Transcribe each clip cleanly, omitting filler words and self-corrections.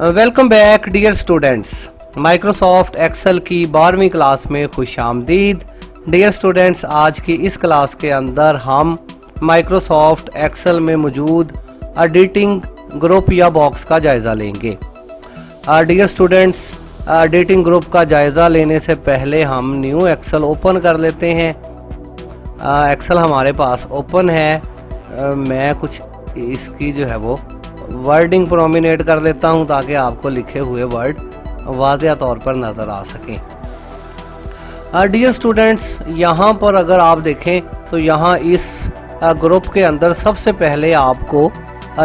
Welcome back dear students. Microsoft Excel की 12वीं class में खुश आमदीद। डियर स्टूडेंट्स, आज की इस क्लास के अंदर हम माइक्रोसॉफ्ट एक्सेल में मौजूद एडिटिंग ग्रुप या बॉक्स का जायज़ा लेंगे। डियर स्टूडेंट्स, एडिटिंग ग्रुप का जायज़ा लेने से पहले हम न्यू एक्सेल ओपन कर लेते हैं। एक्सेल हमारे पास ओपन है। मैं कुछ इसकी जो है वो वर्डिंग प्रोमिनेट कर लेता हूं ताकि आपको लिखे हुए वर्ड वाज़ेह तौर पर नज़र आ सकें। डियर स्टूडेंट्स, यहाँ पर अगर आप देखें तो यहाँ इस ग्रुप के अंदर सबसे पहले आपको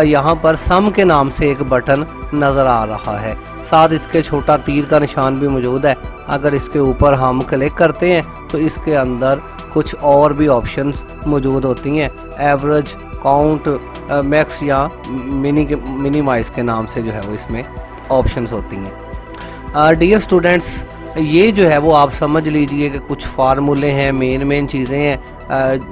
यहाँ पर सम के नाम से एक बटन नज़र आ रहा है। साथ इसके छोटा तीर का निशान भी मौजूद है। अगर इसके ऊपर हम क्लिक करते हैं तो इसके अंदर कुछ और भी ऑप्शंस मौजूद होती हैं। एवरेज, काउंट, मैक्स या मिनिमाइज के नाम से जो है वो इसमें ऑप्शंस होती हैं। डियर स्टूडेंट्स, ये जो है वो आप समझ लीजिए कि कुछ फार्मूले हैं, मेन चीज़ें हैं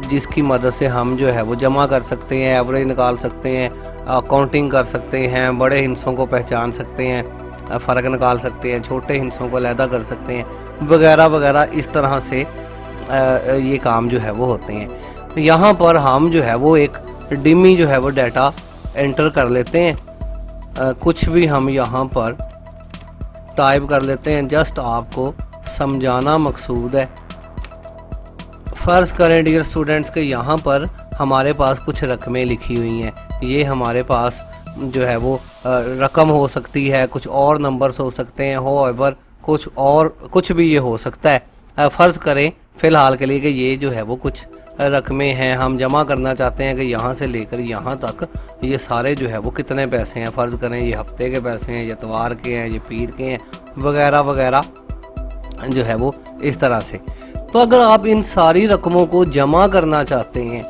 जिसकी मदद से हम जो है वो जमा कर सकते हैं, एवरेज निकाल सकते हैं, काउंटिंग कर सकते हैं, बड़े हिस्सों को पहचान सकते हैं, फ़र्क निकाल सकते हैं, छोटे हिस्सों को अलहदा कर सकते हैं, वगैरह वगैरह। इस तरह से ये काम जो है वो होते हैं। तो यहाँ पर हम जो है वो एक डिमी जो है वो डाटा एंटर कर लेते हैं। कुछ भी हम यहाँ पर टाइप कर लेते हैं, जस्ट आपको समझाना मकसूद है। फ़र्ज़ करें डियर स्टूडेंट्स के यहाँ पर हमारे पास कुछ रकमें लिखी हुई हैं। ये हमारे पास जो है वो रकम हो सकती है, कुछ और नंबर्स हो सकते हैं, होएवर कुछ भी ये हो सकता है। फ़र्ज़ करें फ़िलहाल के लिए कि ये जो है वो कुछ रकमें हैं, हम जमा करना चाहते हैं कि यहाँ से लेकर यहाँ तक ये सारे जो है वो कितने पैसे हैं। फ़र्ज़ करें ये हफ्ते के पैसे हैं, ये इतवार के हैं, ये पीर के हैं, वगैरह वगैरह जो है वो इस तरह से। तो अगर आप इन सारी रकमों को जमा करना चाहते हैं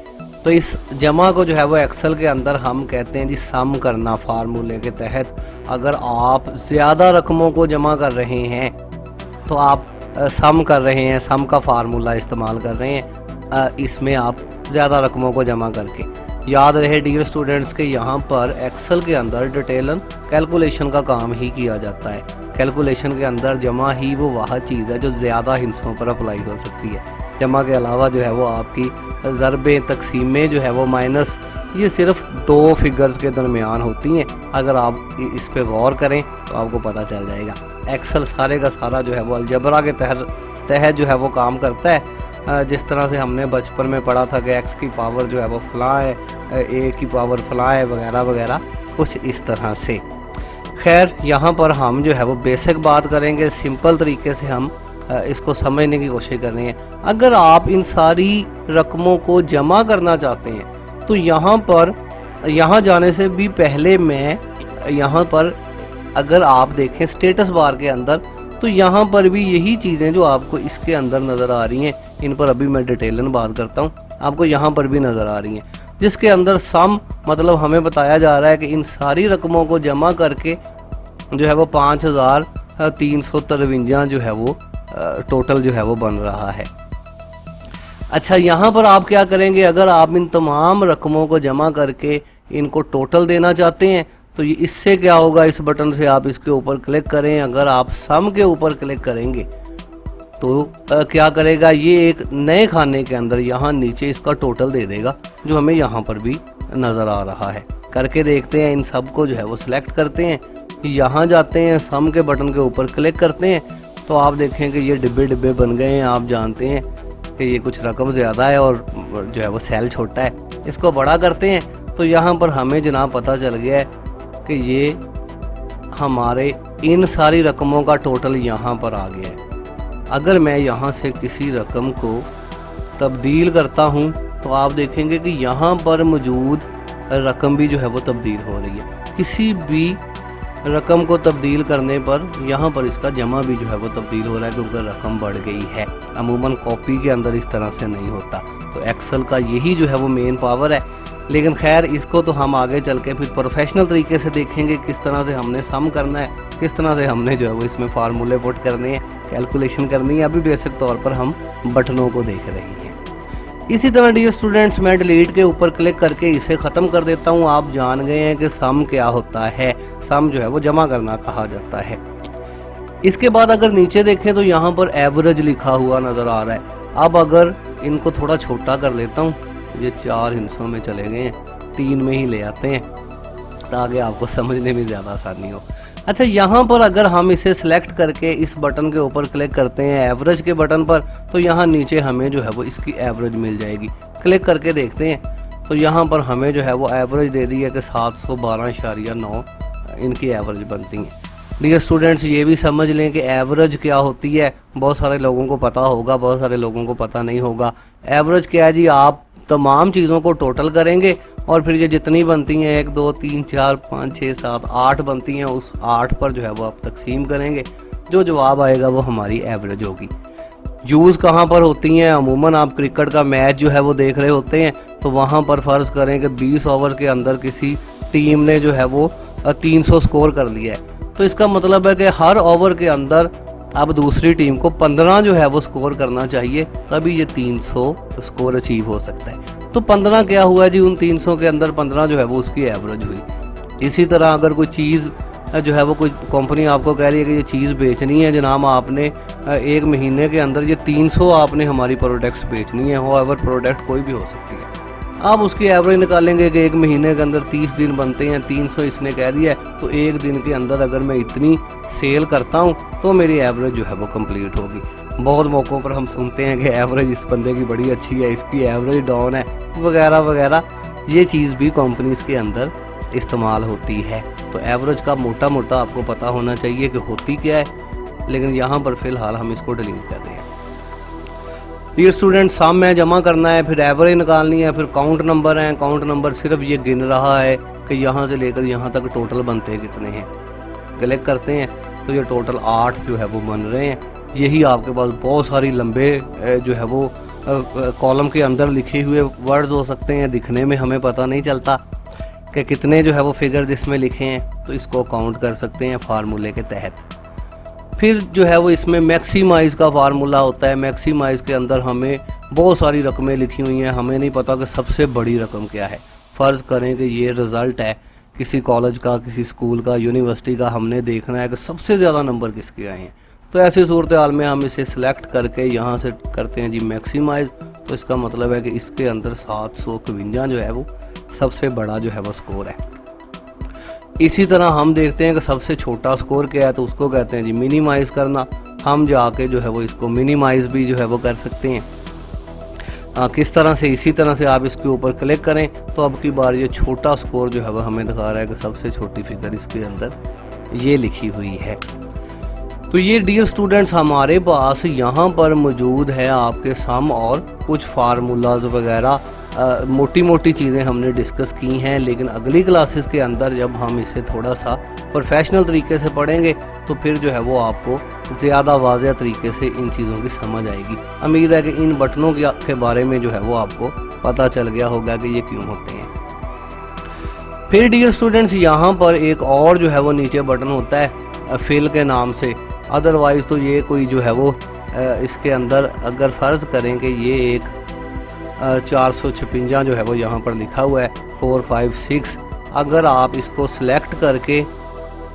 तो इस जमा को जो है वो एक्सेल के अंदर हम कहते हैं जी सम करना। फार्मूले के तहत अगर आप ज़्यादा रकमों को जमा कर रहे हैं तो आप सम कर रहे हैं, सम का फार्मूला इस्तेमाल कर रहे हैं इसमें आप ज़्यादा रकमों को जमा करके। याद रहे डियर स्टूडेंट्स के यहाँ पर एक्सेल के अंदर डिटेलन कैलकुलेशन का काम ही किया जाता है। कैलकुलेशन के अंदर जमा ही वो वह चीज़ है जो ज़्यादा हिस्सों पर अप्लाई हो सकती है। जमा के अलावा जो है वो आपकी ज़रबे, तकसीमें जो है वो माइनस, ये सिर्फ दो फिगर्स के दरमियान होती हैं। अगर आप इस पे गौर करें तो आपको पता चल जाएगा। एक्सेल सारे का सारा जो है वो अलजबरा के तहत जो है वो काम करता है। जिस तरह से हमने बचपन में पढ़ा था कि एक्स की पावर जो है वो फलां है, ए की पावर फलां है, वगैरह वगैरह, कुछ इस तरह से। खैर, यहाँ पर हम जो है वो बेसिक बात करेंगे, सिंपल तरीके से हम इसको समझने की कोशिश कर रहे हैं। अगर आप इन सारी रकमों को जमा करना चाहते हैं तो यहाँ जाने से भी पहले मैं यहाँ पर अगर आप देखें स्टेटस बार के अंदर तो यहाँ पर भी यही चीज़ें जो आपको इसके अंदर नज़र आ रही हैं, इन पर अभी मैं डिटेलन बात करता हूँ, आपको यहाँ पर भी नज़र आ रही हैं, जिसके अंदर सम मतलब हमें बताया जा रहा है कि इन सारी रकमों को जमा करके जो है वो 5353 जो है वो टोटल जो है वो बन रहा है। अच्छा, यहाँ पर आप क्या करेंगे, अगर आप इन तमाम रकमों को जमा करके इनको टोटल देना चाहते हैं तो ये इससे क्या होगा, इस बटन से आप इसके ऊपर क्लिक करें। अगर आप सम के ऊपर क्लिक करेंगे तो क्या करेगा, ये एक नए खाने के अंदर यहाँ नीचे इसका टोटल दे देगा जो हमें यहाँ पर भी नज़र आ रहा है। करके देखते हैं। इन सब को जो है वो सिलेक्ट करते हैं, यहाँ जाते हैं, सम के बटन के ऊपर क्लिक करते हैं तो आप देखें कि ये डिब्बे बन गए हैं। आप जानते हैं कि ये कुछ रकम ज़्यादा है और जो है वो सेल छोटा है। इसको बड़ा करते हैं तो यहाँ पर हमें जनाब पता चल गया है कि ये हमारे इन सारी रकमों का टोटल यहाँ पर आ गया है। अगर मैं यहाँ से किसी रकम को तब्दील करता हूँ तो आप देखेंगे कि यहाँ पर मौजूद रकम भी जो है वो तब्दील हो रही है। किसी भी रकम को तब्दील करने पर यहाँ पर इसका जमा भी जो है वो तब्दील हो रहा है क्योंकि रकम बढ़ गई है। अमूमन कॉपी के अंदर इस तरह से नहीं होता। तो एक्सेल का यही जो है वो मेन पावर है। लेकिन खैर, इसको तो हम आगे चल के फिर प्रोफेशनल तरीके से देखेंगे किस तरह से हमने सम करना है, किस तरह से हमने जो है वो इसमें फार्मूले पुट करने हैं, कैलकुलेशन करनी है। अभी बेसिक तौर पर हम बटनों को देख रहे हैं। इसी तरह डियर स्टूडेंट्स मैं डिलीट के ऊपर क्लिक करके इसे ख़त्म कर देता हूँ। आप जान गए हैं कि सम क्या होता है। सम जो है वो जमा करना कहा जाता है। इसके बाद अगर नीचे देखें तो यहाँ पर एवरेज लिखा हुआ नज़र आ रहा है। अब अगर इनको थोड़ा छोटा कर लेता हूँ, ये 4 हिस्सों में चले गए हैं, 3 में ही ले आते हैं ताकि आपको समझने में ज़्यादा आसानी हो। अच्छा, यहाँ पर अगर हम इसे सिलेक्ट करके इस बटन के ऊपर क्लिक करते हैं एवरेज के बटन पर, तो यहाँ नीचे हमें जो है वो इसकी एवरेज मिल जाएगी। क्लिक करके देखते हैं तो यहाँ पर हमें जो है वो एवरेज दे दी है कि 712.9 इनकी एवरेज बनती है। डियर स्टूडेंट्स, ये भी समझ लें कि एवरेज क्या होती है। बहुत सारे लोगों को पता होगा, बहुत सारे लोगों को पता नहीं होगा। एवरेज क्या है जी, आप तमाम चीज़ों को टोटल करेंगे और फिर ये जितनी बनती हैं 1 2 3 4 5 6 7 8 बनती हैं, उस 8 पर जो है वो आप तकसीम करेंगे, जो जवाब आएगा वो हमारी एवरेज होगी। यूज़ कहाँ पर होती हैं? अमूमन आप क्रिकेट का मैच जो है वो देख रहे होते हैं, तो वहाँ पर फ़र्ज़ करें कि 20 ओवर के अंदर किसी टीम ने जो है वो 300 स्कोर कर लिया है, तो इसका मतलब है कि हर ओवर के अंदर अब दूसरी टीम को 15 जो है वो स्कोर करना चाहिए, तभी ये 300 स्कोर अचीव हो सकता है। तो 15 क्या हुआ जी, उन 300 के अंदर 15 जो है वो उसकी एवरेज हुई। इसी तरह अगर कोई चीज़ जो है वो कोई कंपनी आपको कह रही है कि ये चीज़ बेचनी है जनाब, आपने 1 महीने के अंदर ये 300 आपने हमारी प्रोडक्ट्स बेचनी है, होएवर प्रोडक्ट कोई भी हो सकती है। आप उसकी एवरेज निकालेंगे कि 1 महीने के अंदर 30 दिन बनते हैं, 300 इसने कह दिया है, तो 1 दिन के अंदर अगर मैं इतनी सेल करता हूँ तो मेरी एवरेज जो है वो कंप्लीट होगी। बहुत मौक़ों पर हम सुनते हैं कि एवरेज इस बंदे की बड़ी अच्छी है, इसकी एवरेज डाउन है, वगैरह वगैरह। ये चीज़ भी कंपनीज़ के अंदर इस्तेमाल होती है। तो एवरेज का मोटा मोटा आपको पता होना चाहिए कि होती क्या है, लेकिन यहाँ पर फ़िलहाल हम इसको डिलीट कर रहे हैं। डियर स्टूडेंट, सम में जमा करना है, फिर एवरेज निकालनी है, फिर काउंट नंबर है। काउंट नंबर सिर्फ ये गिन रहा है कि यहाँ से लेकर यहाँ तक टोटल बनते कितने हैं। क्लिक करते हैं तो ये टोटल 8 जो है वो बन रहे हैं। यही आपके पास बहुत सारी लंबे जो है वो कॉलम के अंदर लिखे हुए वर्ड्स हो सकते हैं, दिखने में हमें पता नहीं चलता कि कितने जो है वो फिगर्स इसमें लिखे हैं, तो इसको काउंट कर सकते हैं फार्मूले के तहत। फिर जो है वो इसमें मैक्सिमाइज़ का फार्मूला होता है। मैक्सिमाइज़ के अंदर हमें बहुत सारी रकमें लिखी हुई हैं, हमें नहीं पता कि सबसे बड़ी रकम क्या है। फ़र्ज़ करें कि ये रिज़ल्ट है किसी कॉलेज का, किसी स्कूल का, यूनिवर्सिटी का, हमने देखना है कि सबसे ज़्यादा नंबर किसके आए हैं। तो ऐसी सूरत हाल में हम इसे सिलेक्ट करके यहाँ से करते हैं जी मैक्सिमाइज़, तो इसका मतलब है कि इसके अंदर 752 जो है वो सबसे बड़ा जो है वो स्कोर है। इसी तरह हम देखते हैं कि सबसे छोटा स्कोर क्या है, तो उसको कहते हैं जी मिनिमाइज़ करना। हम जाके जो है वो इसको मिनिमाइज़ भी जो है वो कर सकते हैं। किस तरह से? इसी तरह से आप इसके ऊपर क्लिक करें तो अब की बार ये छोटा स्कोर जो है वो हमें दिखा रहा है कि सबसे छोटी फिगर इसके अंदर ये लिखी हुई है। तो ये डियर स्टूडेंट्स हमारे पास यहाँ पर मौजूद है आपके सम और कुछ फार्मूलाज वगैरह, मोटी मोटी चीज़ें हमने डिस्कस की हैं। लेकिन अगली क्लासेस के अंदर जब हम इसे थोड़ा सा प्रोफेशनल तरीके से पढ़ेंगे तो फिर जो है वो आपको ज़्यादा वाज़ेह तरीके से इन चीज़ों की समझ आएगी। उम्मीद है कि इन बटनों के बारे में जो है वो आपको पता चल गया होगा कि ये क्यों होते हैं। फिर डियर स्टूडेंट्स यहाँ पर एक और जो है वो नीचे बटन होता है फिल के नाम से। अदरवाइज़ तो ये कोई जो है वो इसके अंदर अगर फ़र्ज़ करें कि ये एक 456 जो है वो यहाँ पर लिखा हुआ है 4 5 6, अगर आप इसको सिलेक्ट करके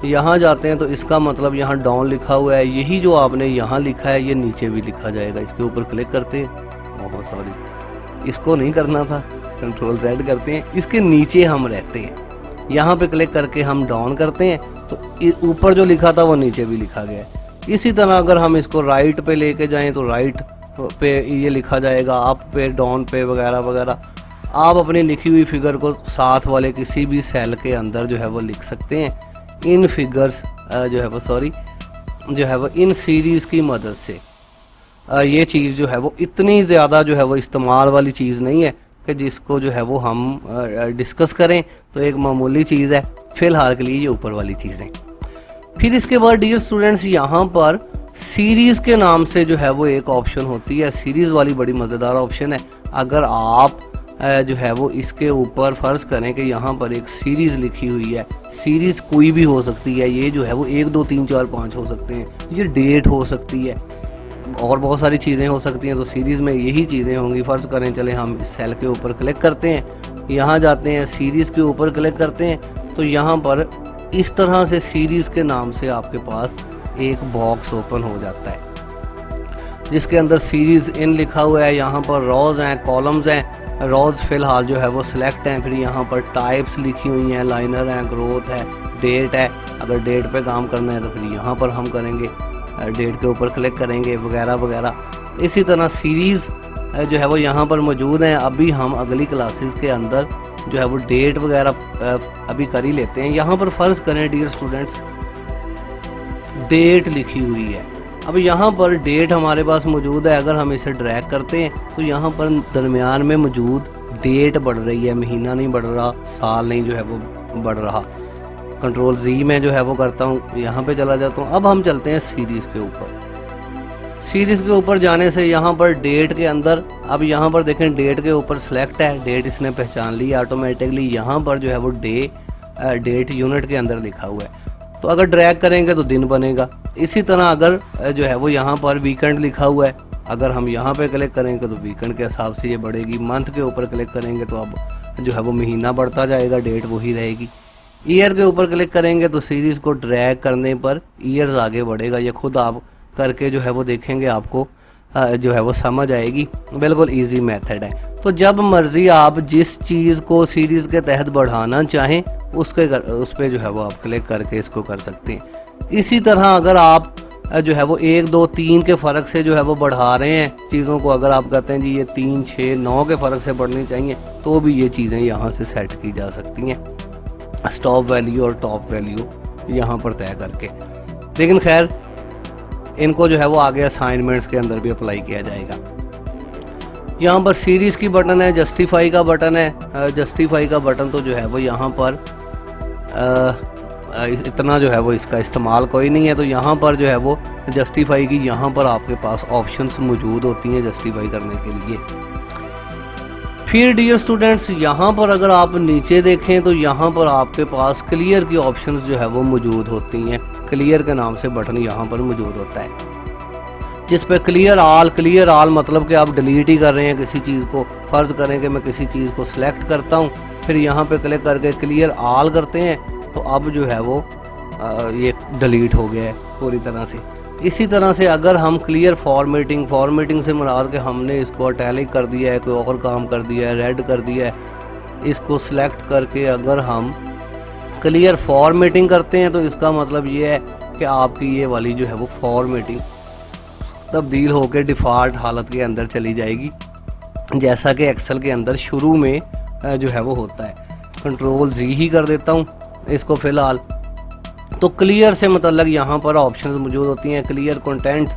यहाँ जाते हैं तो इसका मतलब यहाँ डाउन लिखा हुआ है। यही जो आपने यहाँ लिखा है ये नीचे भी लिखा जाएगा। इसके ऊपर क्लिक करते हैं, ओह सॉरी इसको नहीं करना था, कंट्रोल Z करते हैं, इसके नीचे हम रहते हैं। यहाँ पे क्लिक करके हम डाउन करते हैं तो ऊपर जो लिखा था वो नीचे भी लिखा गया है। इसी तरह अगर हम इसको राइट पे लेके जाएं तो राइट पे ये लिखा जाएगा, अप पे, डाउन पे, वगैरह वगैरह। आप अपनी लिखी हुई फिगर को साथ वाले किसी भी सेल के अंदर जो है वो लिख सकते हैं। इन फिगर्स जो है वो इन सीरीज़ की मदद से ये चीज़ जो है वो इतनी ज़्यादा जो है वो इस्तेमाल वाली चीज़ नहीं है कि जिसको जो है वो हम डिस्कस करें, तो एक मामूली चीज़ है फ़िलहाल के लिए ये ऊपर वाली चीज़ें। फिर इसके बाद डियर स्टूडेंट्स यहाँ पर सीरीज़ के नाम से जो है वो एक ऑप्शन होती है। सीरीज़ वाली बड़ी मज़ेदार ऑप्शन है। अगर आप जो है वो इसके ऊपर फ़र्ज़ करें कि यहाँ पर एक सीरीज़ लिखी हुई है, सीरीज़ कोई भी हो सकती है, ये जो है वो 1 2 3 4 5 हो सकते हैं, ये डेट हो सकती है, और बहुत सारी चीज़ें हो सकती हैं, तो सीरीज़ में यही चीज़ें होंगी। फ़र्ज़ करें चले हम इस सेल के ऊपर क्लिक करते हैं, यहाँ जाते हैं, सीरीज़ के ऊपर क्लिक करते हैं, तो यहाँ पर इस तरह से सीरीज़ के नाम से आपके पास एक बॉक्स ओपन हो जाता है जिसके अंदर सीरीज़ इन लिखा हुआ है। यहाँ पर रोज़ हैं, कॉलम्स हैं। रोज़ फ़िलहाल जो है वो सिलेक्ट हैं। फिर यहाँ पर टाइप्स लिखी हुई हैं, लाइनर हैं, ग्रोथ है, डेट है। अगर डेट पे काम करना है तो फिर यहाँ पर हम करेंगे, डेट के ऊपर क्लिक करेंगे, वगैरह वगैरह। इसी तरह सीरीज़ जो है वो यहाँ पर मौजूद हैं। अभी हम अगली क्लासेस के अंदर जो है वो डेट वगैरह अभी कर ही लेते हैं। यहाँ पर फ़र्ज़ करें डियर स्टूडेंट्स, डेट लिखी हुई है। अब यहाँ पर डेट हमारे पास मौजूद है। अगर हम इसे ड्रैग करते हैं तो यहाँ पर दरमियान में मौजूद डेट बढ़ रही है, महीना नहीं बढ़ रहा, साल नहीं जो है वो बढ़ रहा। कंट्रोल Z में जो है वो करता हूँ, यहाँ पे चला जाता हूँ। अब हम चलते हैं सीरीज़ के ऊपर। सीरीज़ के ऊपर जाने से यहाँ पर डेट के अंदर, अब यहाँ पर देखें डेट के ऊपर सिलेक्ट है, डेट इसने पहचान ली ऑटोमेटिकली। यहाँ पर जो है वो डेट यूनिट के अंदर लिखा हुआ है, तो अगर ड्रैग करेंगे तो दिन बनेगा। इसी तरह अगर जो है वो यहाँ पर वीकेंड लिखा हुआ है, अगर हम यहाँ पे क्लिक करेंगे तो वीकेंड के हिसाब से ये बढ़ेगी। मंथ के ऊपर क्लिक करेंगे तो अब जो है वो महीना बढ़ता जाएगा, डेट वही रहेगी। ईयर के ऊपर क्लिक करेंगे तो सीरीज़ को ड्रैग करने पर ईयर्स आगे बढ़ेगा। ये खुद आप करके जो है वो देखेंगे, आपको जो है वो समझ आएगी। बिल्कुल इजी मेथड है। तो जब मर्ज़ी आप जिस चीज़ को सीरीज़ के तहत बढ़ाना चाहें उस पर जो है वो आप क्लिक करके इसको कर सकते हैं। इसी तरह अगर आप जो है वो 1, 2, 3 के फ़र्क से जो है वो बढ़ा रहे हैं चीज़ों को, अगर आप कहते हैं जी ये 3, 6, 9 के फ़र्क से बढ़नी चाहिए, तो भी ये चीज़ें यहाँ से सेट की जा सकती हैं, स्टॉप वैल्यू और टॉप वैल्यू यहाँ पर तय करके। लेकिन खैर इनको जो है वो आगे असाइनमेंट्स के अंदर भी अप्लाई किया जाएगा। यहाँ पर सीरीज़ की बटन है, जस्टिफाई का बटन है। जस्टिफाई का बटन तो जो है वो यहाँ पर इतना जो है वो इसका इस्तेमाल कोई नहीं है, तो यहाँ पर जो है वो जस्टिफाई की यहाँ पर आपके पास ऑप्शंस मौजूद होती हैं जस्टिफाई करने के लिए। फिर डियर स्टूडेंट्स, यहाँ पर अगर आप नीचे देखें तो यहाँ पर आपके पास क्लियर की ऑप्शंस जो है वो मौजूद होती हैं। क्लियर के नाम से बटन यहाँ पर मौजूद होता है, जिस पे क्लियर आल मतलब कि आप डिलीट ही कर रहे हैं किसी चीज़ को। फ़र्ज़ करें कि मैं किसी चीज़ को सिलेक्ट करता हूँ, फिर यहाँ पे क्लिक करके क्लियर आल करते हैं, तो अब जो है वो ये डिलीट हो गया है पूरी तरह से। इसी तरह से अगर हम क्लियर फॉर्मेटिंग से मुराद के हमने इसको इटैलिक कर दिया है, कोई और काम कर दिया है, रेड कर दिया है, इसको सिलेक्ट करके अगर हम क्लियर फॉर्मेटिंग करते हैं तो इसका मतलब ये है कि आपकी ये वाली जो है वो फॉर्मेटिंग तब्दील होकर डिफ़ॉल्ट हालत के अंदर चली जाएगी, जैसा कि एक्सेल के अंदर शुरू में जो है वो होता है। कंट्रोल Z ही कर देता हूँ इसको फ़िलहाल। तो क्लियर से मतलब यहाँ पर ऑप्शंस मौजूद होती हैं। क्लियर कंटेंट,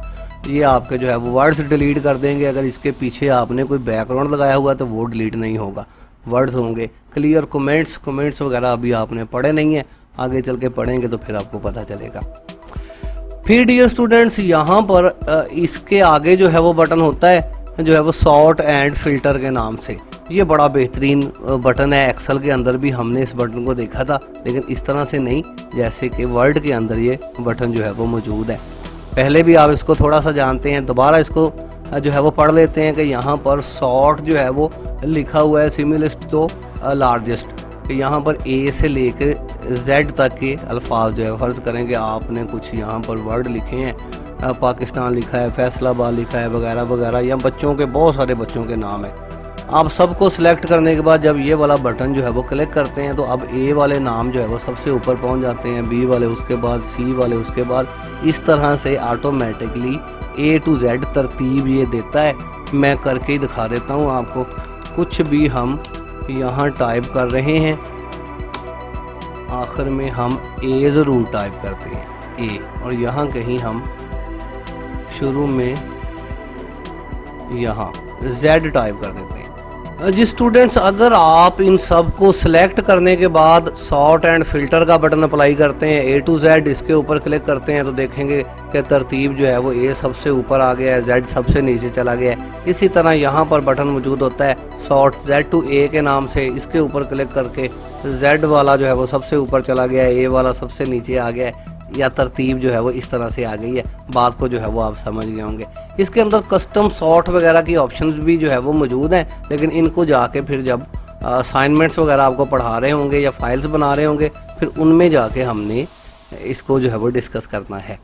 ये आपके जो है वो वर्ड्स डिलीट कर देंगे। अगर इसके पीछे आपने कोई बैकग्राउंड लगाया हुआ तो वो डिलीट नहीं होगा, वर्ड्स होंगे। क्लियर कमेंट्स वगैरह अभी आपने पढ़े नहीं है, आगे चल के पढ़ेंगे तो फिर आपको पता चलेगा। फिर डियर स्टूडेंट्स, यहाँ पर इसके आगे जो है वो बटन होता है जो है वो सॉर्ट एंड फिल्टर के नाम से। ये बड़ा बेहतरीन बटन है। एक्सेल के अंदर भी हमने इस बटन को देखा था, लेकिन इस तरह से नहीं जैसे कि वर्ड के अंदर ये बटन जो है वो मौजूद है। पहले भी आप इसको थोड़ा सा जानते हैं, दोबारा इसको जो है वो पढ़ लेते हैं कि यहाँ पर सॉर्ट जो है वो लिखा हुआ है सिमिलिस्ट तो लार्जेस्ट, कि यहाँ पर A से लेकर Z तक के अल्फाज जो है, फ़र्ज़ करेंगे आपने कुछ यहाँ पर वर्ड लिखे हैं, पाकिस्तान लिखा है, फैसलाबाद लिखा है, वगैरह वगैरह, या बच्चों के बहुत सारे बच्चों के नाम है। आप सबको सिलेक्ट करने के बाद जब ये वाला बटन जो है वो क्लिक करते हैं तो अब A वाले नाम जो है वो सबसे ऊपर पहुंच जाते हैं, B वाले उसके बाद, C वाले उसके बाद। इस तरह से ऑटोमेटिकली A to Z तरतीब ये देता है। मैं करके ही दिखा देता हूँ आपको। कुछ भी हम यहाँ टाइप कर रहे हैं, आखिर में हम A ज़रूर टाइप करते हैं, A, और यहाँ कहीं हम शुरू में यहाँ Z टाइप कर देते हैं। जी स्टूडेंट्स, अगर आप इन सब को सिलेक्ट करने के बाद सॉर्ट एंड फिल्टर का बटन अप्लाई करते हैं, A to Z इसके ऊपर क्लिक करते हैं, तो देखेंगे कि तरतीब जो है वो A सबसे ऊपर आ गया है, Z सबसे नीचे चला गया है। इसी तरह यहाँ पर बटन मौजूद होता है सॉर्ट Z to A के नाम से। इसके ऊपर क्लिक करके Z वाला जो है वो सबसे ऊपर चला गया है, A वाला सबसे नीचे आ गया है। या तरतीब जो है वो इस तरह से आ गई है। बात को जो है वो आप समझ गए होंगे। इसके अंदर कस्टम सॉर्ट वगैरह की ऑप्शंस भी जो है वो मौजूद हैं, लेकिन इनको जाके फिर जब असाइनमेंट्स वगैरह आपको पढ़ा रहे होंगे या फाइल्स बना रहे होंगे, फिर उनमें जाके हमने इसको जो है वो डिस्कस करना है।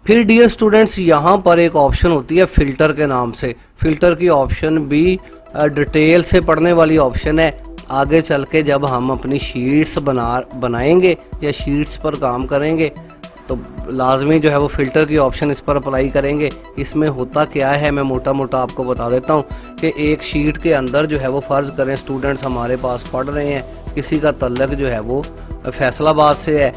फिर डियर स्टूडेंट्स, यहाँ पर एक ऑप्शन होती है फ़िल्टर के नाम से। फ़िल्टर की ऑप्शन भी डिटेल से पढ़ने वाली ऑप्शन है। आगे चल के जब हम अपनी शीट्स बनाएंगे या शीट्स पर काम करेंगे तो लाजमी जो है वो फ़िल्टर की ऑप्शन इस पर अप्लाई करेंगे। इसमें होता क्या है मैं मोटा मोटा आपको बता देता हूँ कि एक शीट के अंदर जो है वो फ़र्ज़ करें स्टूडेंट्स हमारे पास पढ़ रहे हैं, किसी का तल्लक जो है वो फैसलाबाद से है,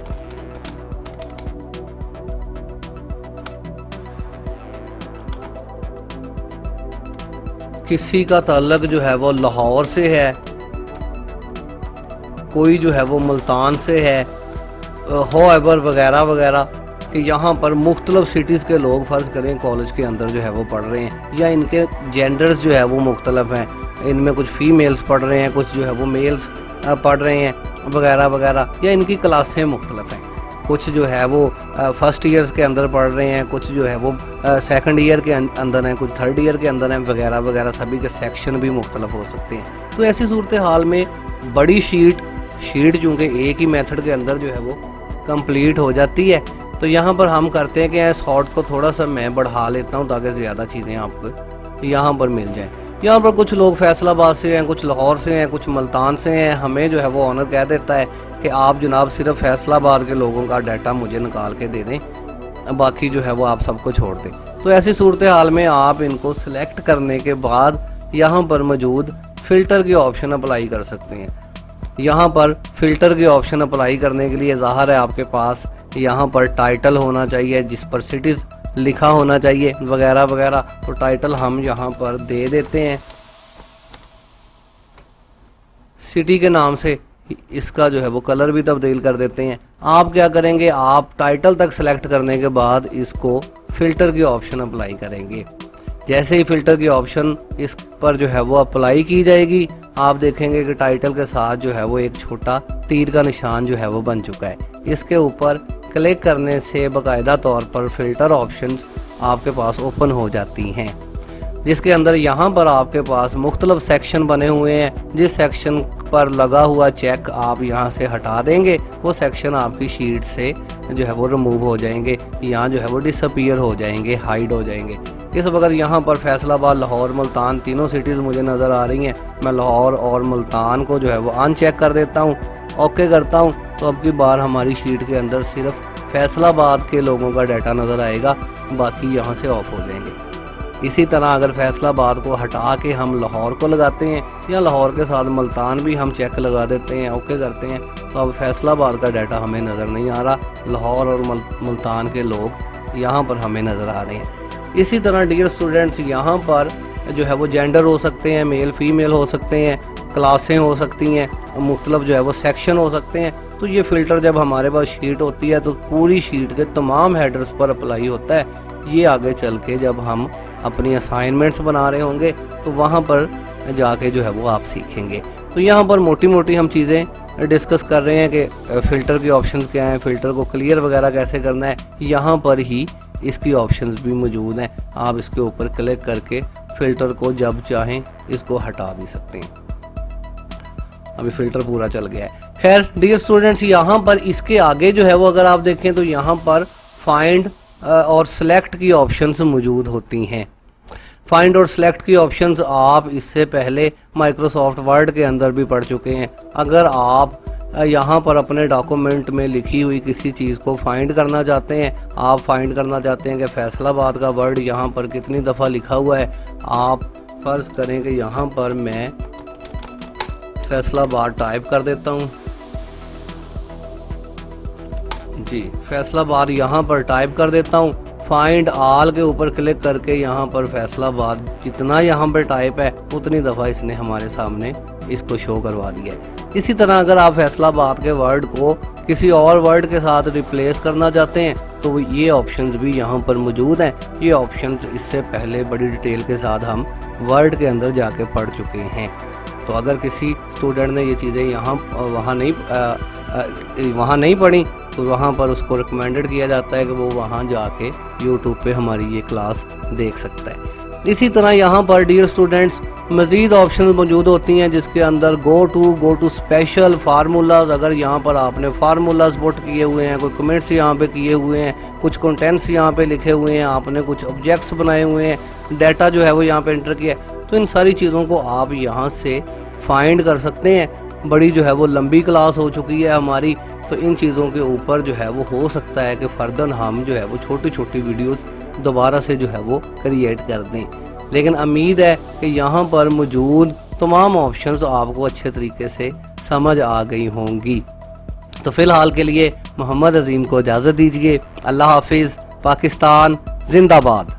किसी का ताल्लुक जो है वो लाहौर से है, कोई जो है वो मुल्तान से है, होएवर वगैरह वगैरह, कि यहाँ पर मुख्तलिफ सिटीज़ के लोग फ़र्ज़ करें कॉलेज के अंदर जो है वो पढ़ रहे हैं, या इनके जेंडर्स जो है वो मुख्तलिफ हैं, इनमें कुछ फ़ीमेल्स पढ़ रहे हैं, कुछ जो है वो मेल्स पढ़ रहे हैं वगैरह वगैरह, या इनकी क्लासें मुख्तलिफ हैं। कुछ जो है वो फर्स्ट ईयर्स के अंदर पढ़ रहे हैं, कुछ जो है वो सेकंड ईयर के अंदर हैं, कुछ थर्ड ईयर के अंदर हैं वगैरह वगैरह। सभी के सेक्शन भी मुख्तलिफ हो सकते हैं। तो ऐसी सूरत हाल में बड़ी शीट चूँकि एक ही मेथड के अंदर जो है वो कंप्लीट हो जाती है, तो यहाँ पर हम करते हैं कि शॉर्ट को थोड़ा सा मैं बढ़ा लेता हूँ ताकि ज़्यादा चीज़ें आपको यहाँ पर मिल जाएँ। यहाँ पर कुछ लोग फैसलाबाद से हैं, कुछ लाहौर से हैं, कुछ मुल्तान से हैं। हमें जो है वो ऑनर कह देता है कि आप जनाब सिर्फ फैसलाबाद के लोगों का डाटा मुझे निकाल के दे दें, बाकी जो है वो आप सबको छोड़ दें। तो ऐसी सूरत हाल में आप इनको सिलेक्ट करने के बाद यहाँ पर मौजूद फ़िल्टर की ऑप्शन अप्लाई कर सकते हैं। यहाँ पर फ़िल्टर की ऑप्शन अप्लाई करने के लिए ज़ाहिर है आपके पास यहाँ पर टाइटल होना चाहिए जिस पर सिटीज़ लिखा होना चाहिए वगैरह वगैरह। तो टाइटल हम यहाँ पर दे देते हैं सिटी के नाम से। इसका जो है वो कलर भी तब्दील कर देते हैं। आप क्या करेंगे, आप टाइटल तक सेलेक्ट करने के बाद इसको फ़िल्टर की ऑप्शन अप्लाई करेंगे। जैसे ही फ़िल्टर की ऑप्शन इस पर जो है वो अप्लाई की जाएगी, आप देखेंगे कि टाइटल के साथ जो है वो एक छोटा तीर का निशान जो है वो बन चुका है। इसके ऊपर क्लिक करने से बाकायदा तौर पर फ़िल्टर ऑप्शंस आपके पास ओपन हो जाती हैं, जिसके अंदर यहाँ पर आपके पास मुख्तलिफ सेक्शन बने हुए हैं। जिस सेक्शन पर लगा हुआ चेक आप यहाँ से हटा देंगे, वो सेक्शन आपकी शीट से जो है वो रिमूव हो जाएंगे, यहाँ जो है वो डिसअपीयर हो जाएंगे, हाइड हो जाएंगे। इस वक्त यहाँ पर फैसलाबाद, लाहौर, मुल्तान तीनों सिटीज़ मुझे नज़र आ रही हैं। मैं लाहौर और मुल्तान को जो है वो अनचेक कर देता हूँ, ओके करता हूँ, तो अब की बार हमारी शीट के अंदर सिर्फ फैसलाबाद के लोगों का डाटा नज़र आएगा, बाकी यहाँ से ऑफ हो जाएंगे। इसी तरह अगर फैसलाबाद को हटा के हम लाहौर को लगाते हैं या लाहौर के साथ मुल्तान भी हम चेक लगा देते हैं, ओके करते हैं, तो अब फैसलाबाद का डाटा हमें नज़र नहीं आ रहा, लाहौर और मुल्तान के लोग यहाँ पर हमें नज़र आ रहे हैं। इसी तरह डियर स्टूडेंट्स, यहाँ पर जो है वो जेंडर हो सकते हैं, मेल फीमेल हो सकते हैं, क्लासें हो सकती हैं, मुख्तलिफ जो है वो सेक्शन हो सकते हैं। तो ये फ़िल्टर जब हमारे पास शीट होती है तो पूरी शीट के तमाम हेडर्स पर अप्लाई होता है। ये आगे चल के जब हम अपनी असाइनमेंट्स बना रहे होंगे तो वहाँ पर जाके जो है वो आप सीखेंगे। तो यहाँ पर मोटी मोटी हम चीज़ें डिस्कस कर रहे हैं कि फ़िल्टर के ऑप्शंस क्या हैं, फ़िल्टर को क्लियर वगैरह कैसे करना है। यहाँ पर ही इसकी ऑप्शंस भी मौजूद हैं, आप इसके ऊपर क्लिक करके फ़िल्टर को जब चाहें इसको हटा भी सकते हैं। अभी फ़िल्टर पूरा चल गया है। खैर डियर स्टूडेंट्स, यहाँ पर इसके आगे जो है वो अगर आप देखें तो यहाँ पर फाइंड और सिलेक्ट की ऑप्शंस मौजूद होती हैं। फाइंड और सिलेक्ट की ऑप्शंस आप इससे पहले माइक्रोसॉफ्ट वर्ड के अंदर भी पढ़ चुके हैं। अगर आप यहाँ पर अपने डॉक्यूमेंट में लिखी हुई किसी चीज़ को फाइंड करना चाहते हैं, आप फाइंड करना चाहते हैं कि फैसलाबाद का वर्ड यहाँ पर कितनी दफ़ा लिखा हुआ है, आप फ़र्ज़ करें कि यहाँ पर मैं फैसलाबाद टाइप कर देता हूँ जी, फैसलाबाद यहाँ पर टाइप कर देता हूँ। फाइंड ऑल के ऊपर क्लिक करके यहाँ पर फैसलाबाद जितना यहाँ पर टाइप है उतनी दफ़ा इसने हमारे सामने इसको शो करवा दिया है। इसी तरह अगर आप फैसलाबाद के वर्ड को किसी और वर्ड के साथ रिप्लेस करना चाहते हैं तो ये ऑप्शंस भी यहाँ पर मौजूद हैं। ये ऑप्शंस इससे पहले बड़ी डिटेल के साथ हम वर्ड के अंदर जाके पढ़ चुके हैं। तो अगर किसी स्टूडेंट ने ये चीज़ें यहाँ वहाँ नहीं वहाँ नहीं पढ़ी तो वहाँ पर उसको रिकमेंडेड किया जाता है कि वो वहाँ जाके यूट्यूब पे हमारी ये क्लास देख सकता है। इसी तरह यहाँ पर डियर स्टूडेंट्स मज़ीद ऑप्शन मौजूद होती हैं जिसके अंदर गो टू स्पेशल फार्मूलाज। अगर यहाँ पर आपने फार्मूलाज पुट किए हुए हैं, कोई कमेंट्स यहाँ पे किए हुए हैं, कुछ कंटेंट्स यहाँ पे लिखे हुए हैं, आपने कुछ ऑब्जेक्ट्स बनाए हुए हैं, डाटा जो है वो यहाँ पे एंटर किया है, तो इन सारी चीज़ों को आप यहाँ से फाइंड कर सकते हैं। बड़ी जो है वो लंबी क्लास हो चुकी है हमारी, तो इन चीज़ों के ऊपर जो है वो हो सकता है कि फर्दर हम जो है वो छोटी छोटी वीडियोस दोबारा से जो है वो क्रिएट कर दें। लेकिन उम्मीद है कि यहाँ पर मौजूद तमाम ऑप्शंस आपको अच्छे तरीके से समझ आ गई होंगी। तो फ़िलहाल के लिए मोहम्मद अजीम को इजाज़त दीजिए। अल्लाह हाफिज़। पाकिस्तान जिंदाबाद।